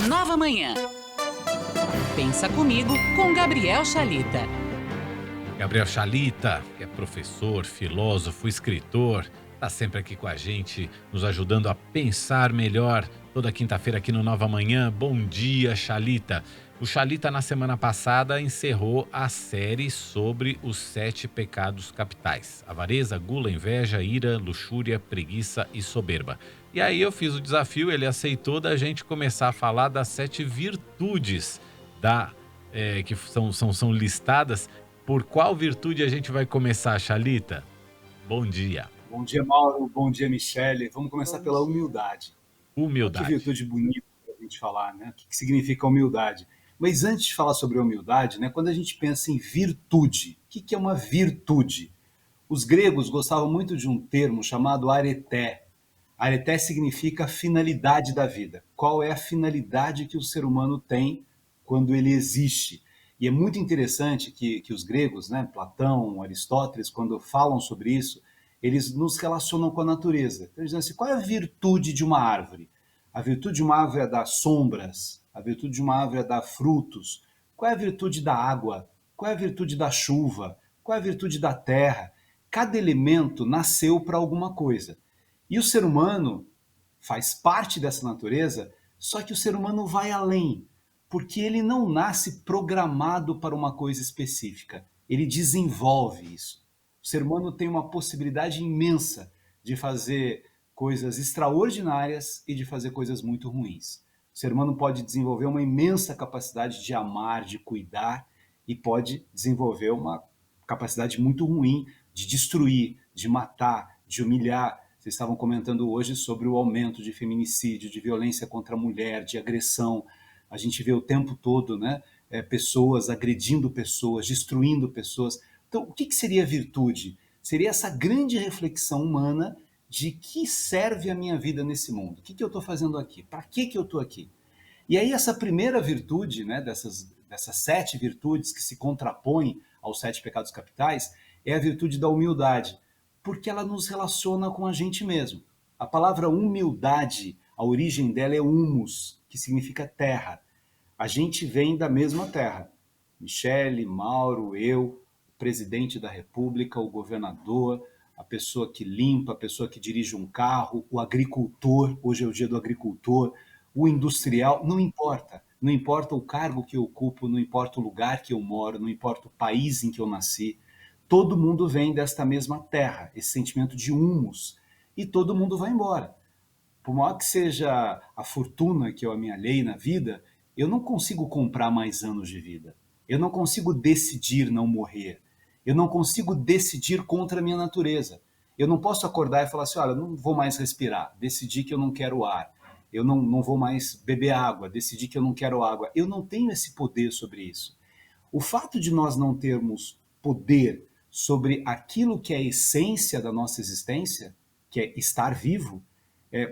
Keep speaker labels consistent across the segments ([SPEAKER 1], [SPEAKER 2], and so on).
[SPEAKER 1] Nova Manhã. Pensa comigo com Gabriel Chalita.
[SPEAKER 2] Gabriel Chalita, que é professor, filósofo, escritor, está sempre aqui com a gente, nos ajudando a pensar melhor. Toda quinta-feira aqui no Nova Manhã. Bom dia, Chalita. O Chalita, na semana passada, encerrou a série sobre os 7 pecados capitais: avareza, gula, inveja, ira, luxúria, preguiça e soberba. E aí eu fiz o desafio, ele aceitou, da gente começar a falar das 7 virtudes que são listadas. Por qual virtude a gente vai começar, Chalita? Bom dia.
[SPEAKER 3] Bom dia, Mauro. Bom dia, Michele. Vamos começar pela humildade. Olha que
[SPEAKER 2] Humildade.
[SPEAKER 3] virtude bonita para a gente falar, né? O que significa humildade? Mas antes de falar sobre humildade, né, quando a gente pensa em virtude, o que é uma virtude? Os gregos gostavam muito de um termo chamado areté. Areté significa finalidade da vida. Qual é a finalidade que o ser humano tem quando ele existe? E é muito interessante que os gregos, né, Platão, Aristóteles, quando falam sobre isso, eles nos relacionam com a natureza. Então, eles dizem assim, qual é a virtude de uma árvore? A virtude de uma árvore é dar sombras, a virtude de uma árvore é dar frutos. Qual é a virtude da água? Qual é a virtude da chuva? Qual é a virtude da terra? Cada elemento nasceu para alguma coisa. E o ser humano faz parte dessa natureza, só que o ser humano vai além, porque ele não nasce programado para uma coisa específica, ele desenvolve isso. O ser humano tem uma possibilidade imensa de fazer coisas extraordinárias e de fazer coisas muito ruins. O ser humano pode desenvolver uma imensa capacidade de amar, de cuidar, e pode desenvolver uma capacidade muito ruim de destruir, de matar, de humilhar. Vocês estavam comentando hoje sobre o aumento de feminicídio, de violência contra a mulher, de agressão. A gente vê o tempo todo, né, pessoas agredindo pessoas, destruindo pessoas. Então, o que seria virtude? Seria essa grande reflexão humana de que serve a minha vida nesse mundo. O que eu estou fazendo aqui? Para que eu estou aqui? E aí essa primeira virtude, né, dessas 7 virtudes que se contrapõem aos 7 pecados capitais, é a virtude da humildade, porque ela nos relaciona com a gente mesmo. A palavra humildade, a origem dela é humus, que significa terra. A gente vem da mesma terra. Michele, Mauro, eu, o presidente da República, o governador, a pessoa que limpa, a pessoa que dirige um carro, o agricultor, hoje é o dia do agricultor, o industrial, não importa. Não importa o cargo que eu ocupo, não importa o lugar que eu moro, não importa o país em que eu nasci. Todo mundo vem desta mesma terra, esse sentimento de humus, e todo mundo vai embora. Por maior que seja a fortuna que eu amealhei na vida, eu não consigo comprar mais anos de vida. Eu não consigo decidir não morrer. Eu não consigo decidir contra a minha natureza. Eu não posso acordar e falar assim, olha, não vou mais respirar, decidi que eu não quero ar. Eu não vou mais beber água, decidi que eu não quero água. Eu não tenho esse poder sobre isso. O fato de nós não termos poder sobre aquilo que é a essência da nossa existência, que é estar vivo,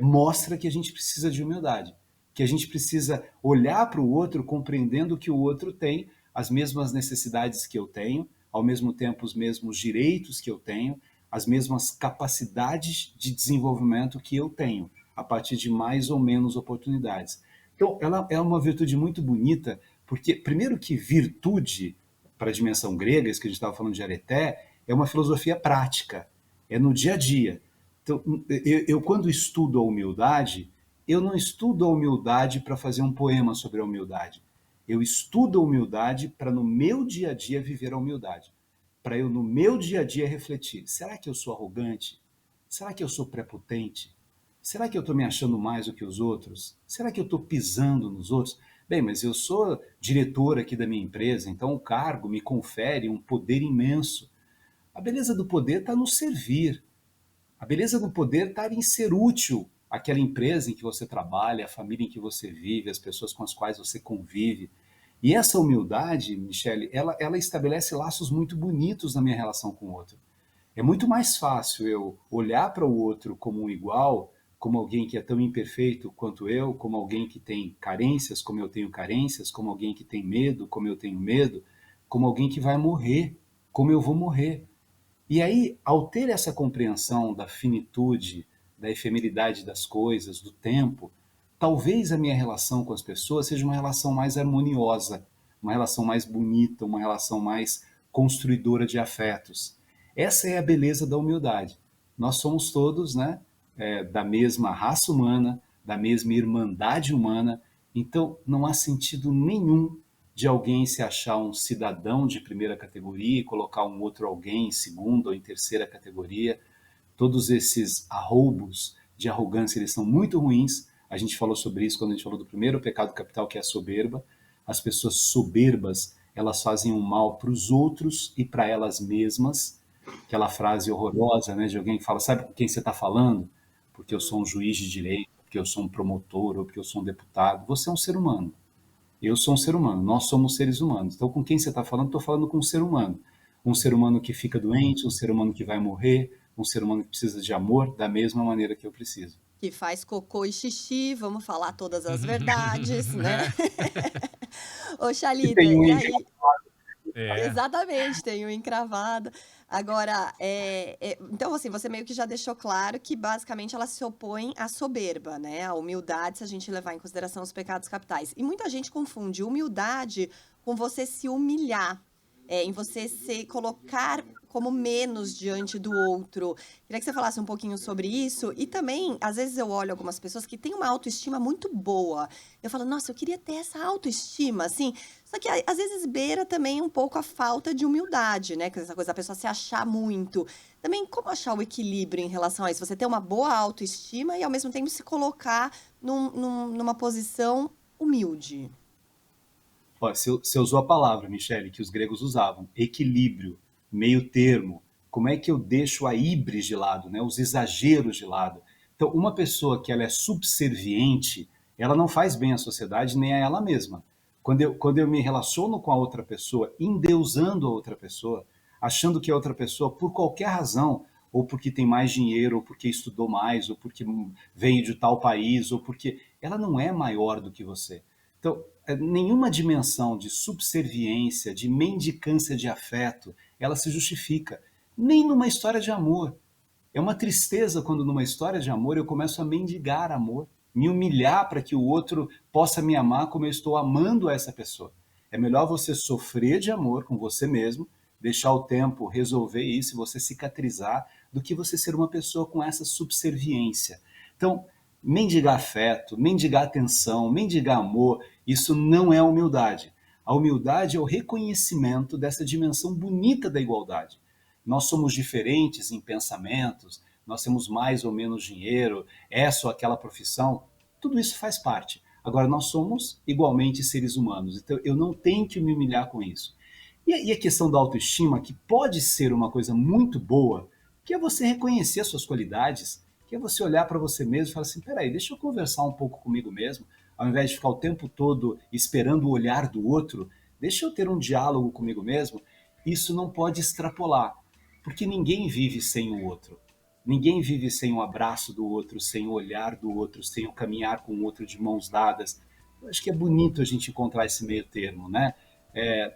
[SPEAKER 3] mostra que a gente precisa de humildade, que a gente precisa olhar para o outro compreendendo que o outro tem as mesmas necessidades que eu tenho, ao mesmo tempo os mesmos direitos que eu tenho, as mesmas capacidades de desenvolvimento que eu tenho, a partir de mais ou menos oportunidades. Então, ela é uma virtude muito bonita, porque, primeiro que virtude, para a dimensão grega, isso que a gente estava falando de areté, é uma filosofia prática, é no dia a dia. Então, eu quando estudo a humildade, eu não estudo a humildade para fazer um poema sobre a humildade. Eu estudo a humildade para, no meu dia a dia, viver a humildade. Para eu, no meu dia a dia, refletir. Será que eu sou arrogante? Será que eu sou prepotente? Será que eu estou me achando mais do que os outros? Será que eu estou pisando nos outros? Bem, mas eu sou diretor aqui da minha empresa, então o cargo me confere um poder imenso. A beleza do poder está no servir. A beleza do poder está em ser útil àquela empresa em que você trabalha, à família em que você vive, às pessoas com as quais você convive. E essa humildade, Michele, ela estabelece laços muito bonitos na minha relação com o outro. É muito mais fácil eu olhar para o outro como um igual, como alguém que é tão imperfeito quanto eu, como alguém que tem carências, como eu tenho carências, como alguém que tem medo, como eu tenho medo, como alguém que vai morrer, como eu vou morrer. E aí, ao ter essa compreensão da finitude, da efemeridade das coisas, do tempo, talvez a minha relação com as pessoas seja uma relação mais harmoniosa, uma relação mais bonita, uma relação mais construidora de afetos. Essa é a beleza da humildade. Nós somos todos, né, da mesma raça humana, da mesma irmandade humana, então não há sentido nenhum de alguém se achar um cidadão de primeira categoria e colocar um outro alguém em segunda ou em terceira categoria. Todos esses arroubos de arrogância, eles são muito ruins. A gente falou sobre isso quando a gente falou do primeiro pecado capital, que é a soberba. As pessoas soberbas, elas fazem um mal para os outros e para elas mesmas. Aquela frase horrorosa, né, de alguém que fala, sabe com quem você está falando? Porque eu sou um juiz de direito, porque eu sou um promotor, ou porque eu sou um deputado. Você é um ser humano. Eu sou um ser humano, nós somos seres humanos. Então, com quem você está falando? Estou falando com um ser humano. Um ser humano que fica doente, um ser humano que vai morrer, um ser humano que precisa de amor da mesma maneira que eu preciso.
[SPEAKER 4] Que faz cocô e xixi, vamos falar todas as verdades, né? Ô,
[SPEAKER 3] Que
[SPEAKER 4] Xalita,
[SPEAKER 3] tem um
[SPEAKER 4] e aí?
[SPEAKER 2] É.
[SPEAKER 4] Exatamente, tem o encravado. Agora, então, assim, você meio que já deixou claro que basicamente ela se opõe à soberba, né? A humildade, se a gente levar em consideração os pecados capitais. E muita gente confunde humildade com você se humilhar, em você se colocar como menos diante do outro. Queria que você falasse um pouquinho sobre isso. E também, às vezes eu olho algumas pessoas que têm uma autoestima muito boa. Eu falo, nossa, eu queria ter essa autoestima, assim. Só que às vezes beira também um pouco a falta de humildade, né? Que essa coisa da pessoa se achar muito. Também, como achar o equilíbrio em relação a isso? Você ter uma boa autoestima e, ao mesmo tempo, se colocar numa posição humilde.
[SPEAKER 3] Ó, você usou a palavra, Michele, que os gregos usavam, equilíbrio, meio termo. Como é que eu deixo a híbris de lado, né? Os exageros de lado? Então, uma pessoa que ela é subserviente, ela não faz bem à sociedade nem a ela mesma. Quando eu me relaciono com a outra pessoa, endeusando a outra pessoa, achando que a outra pessoa, por qualquer razão, ou porque tem mais dinheiro, ou porque estudou mais, ou porque veio de tal país, ou porque ela não é maior do que você. Então, nenhuma dimensão de subserviência, de mendicância de afeto, ela se justifica. Nem numa história de amor. É uma tristeza quando numa história de amor eu começo a mendigar amor, me humilhar para que o outro possa me amar como eu estou amando essa pessoa. É melhor você sofrer de amor com você mesmo, deixar o tempo resolver isso e você cicatrizar, do que você ser uma pessoa com essa subserviência. Então, mendigar afeto, mendigar atenção, mendigar amor, isso não é humildade. A humildade é o reconhecimento dessa dimensão bonita da igualdade. Nós somos diferentes em pensamentos, nós temos mais ou menos dinheiro, essa ou aquela profissão, tudo isso faz parte. Agora, nós somos igualmente seres humanos, então eu não tenho que me humilhar com isso. E a questão da autoestima, que pode ser uma coisa muito boa, que é você reconhecer as suas qualidades, que é você olhar para você mesmo e falar assim, peraí, deixa eu conversar um pouco comigo mesmo, ao invés de ficar o tempo todo esperando o olhar do outro, deixa eu ter um diálogo comigo mesmo. Isso não pode extrapolar, porque ninguém vive sem o outro. Ninguém vive sem o abraço do outro, sem o olhar do outro, sem o caminhar com o outro de mãos dadas. Eu acho que é bonito a gente encontrar esse meio termo, né?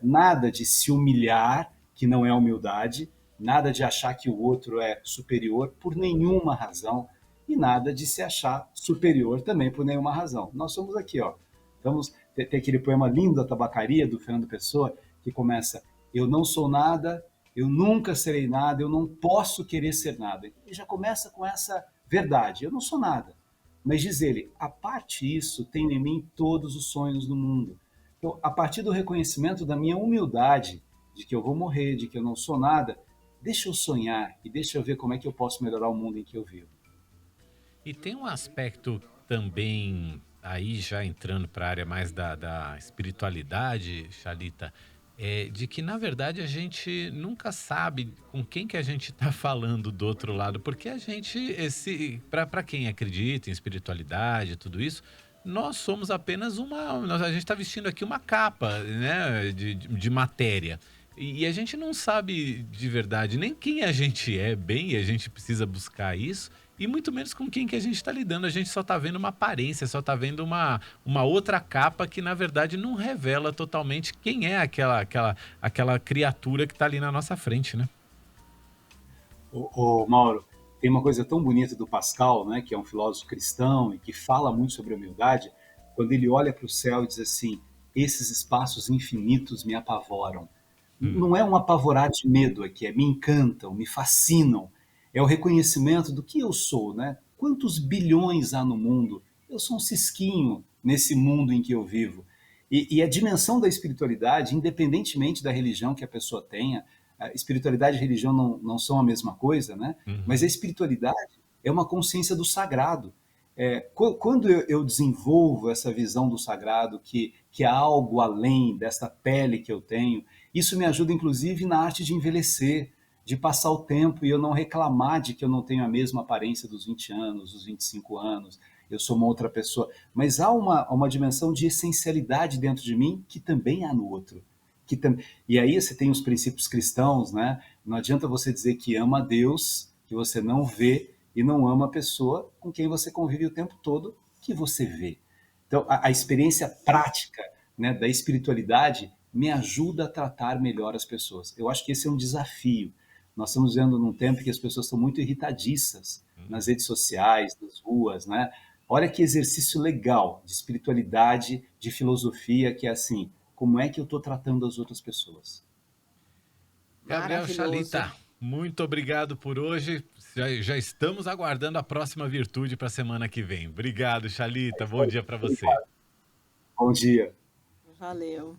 [SPEAKER 3] Nada de se humilhar, que não é humildade, nada de achar que o outro é superior por nenhuma razão, e nada de se achar superior também por nenhuma razão. Nós somos aqui, ó. Tem aquele poema lindo da tabacaria, do Fernando Pessoa, que começa, eu não sou nada, eu nunca serei nada, eu não posso querer ser nada. E já começa com essa verdade, eu não sou nada. Mas diz ele, a parte isso, tem em mim todos os sonhos do mundo. Então, a partir do reconhecimento da minha humildade, de que eu vou morrer, de que eu não sou nada, deixa eu sonhar e deixa eu ver como é que eu posso melhorar o mundo em que eu vivo.
[SPEAKER 2] E tem um aspecto também, aí já entrando para a área mais da espiritualidade, Xalita, de que na verdade a gente nunca sabe com quem que a gente está falando do outro lado, porque a gente, para quem acredita em espiritualidade, tudo isso, nós somos apenas a gente está vestindo aqui uma capa, né, de matéria. E a gente não sabe de verdade nem quem a gente é bem, e a gente precisa buscar isso, e muito menos com quem que a gente está lidando. A gente só está vendo uma aparência, só está vendo uma outra capa que, na verdade, não revela totalmente quem é aquela criatura que está ali na nossa frente, né?
[SPEAKER 3] Ô, Mauro, Tem uma coisa tão bonita do Pascal, né, que é um filósofo cristão e que fala muito sobre a humildade, quando ele olha para o céu e diz assim: esses espaços infinitos me apavoram.
[SPEAKER 2] Hum,
[SPEAKER 3] Não é um apavorar de medo aqui, me encantam, me fascinam. É o reconhecimento do que eu sou, né? Quantos bilhões há no mundo? Eu sou um cisquinho nesse mundo em que eu vivo. E a dimensão da espiritualidade, independentemente da religião que a pessoa tenha, a espiritualidade e religião não são a mesma coisa, né? Mas a
[SPEAKER 2] uhum.
[SPEAKER 3] espiritualidade é uma consciência do sagrado. Quando eu desenvolvo essa visão do sagrado, que há algo além dessa pele que eu tenho, isso me ajuda, inclusive, na arte de envelhecer, de passar o tempo e eu não reclamar de que eu não tenho a mesma aparência dos 20 anos, dos 25 anos, eu sou uma outra pessoa. Mas há uma dimensão de essencialidade dentro de mim que também há no outro. E aí você tem os princípios cristãos, né? Não adianta você dizer que ama a Deus, que você não vê, e não ama a pessoa com quem você convive o tempo todo, que você vê. Então, a experiência prática, né, da espiritualidade me ajuda a tratar melhor as pessoas. Eu acho que esse é um desafio. Nós estamos vendo num tempo que as pessoas estão muito irritadiças nas redes sociais, nas ruas, né? Olha que exercício legal de espiritualidade, de filosofia, que é assim, como é que eu estou tratando as outras pessoas?
[SPEAKER 2] Gabriel
[SPEAKER 4] Maravilhoso.
[SPEAKER 2] Chalita, muito obrigado por hoje. Já estamos aguardando a próxima virtude para a semana que vem. Obrigado, Chalita. Bom dia para você.
[SPEAKER 3] Bom dia.
[SPEAKER 4] Valeu.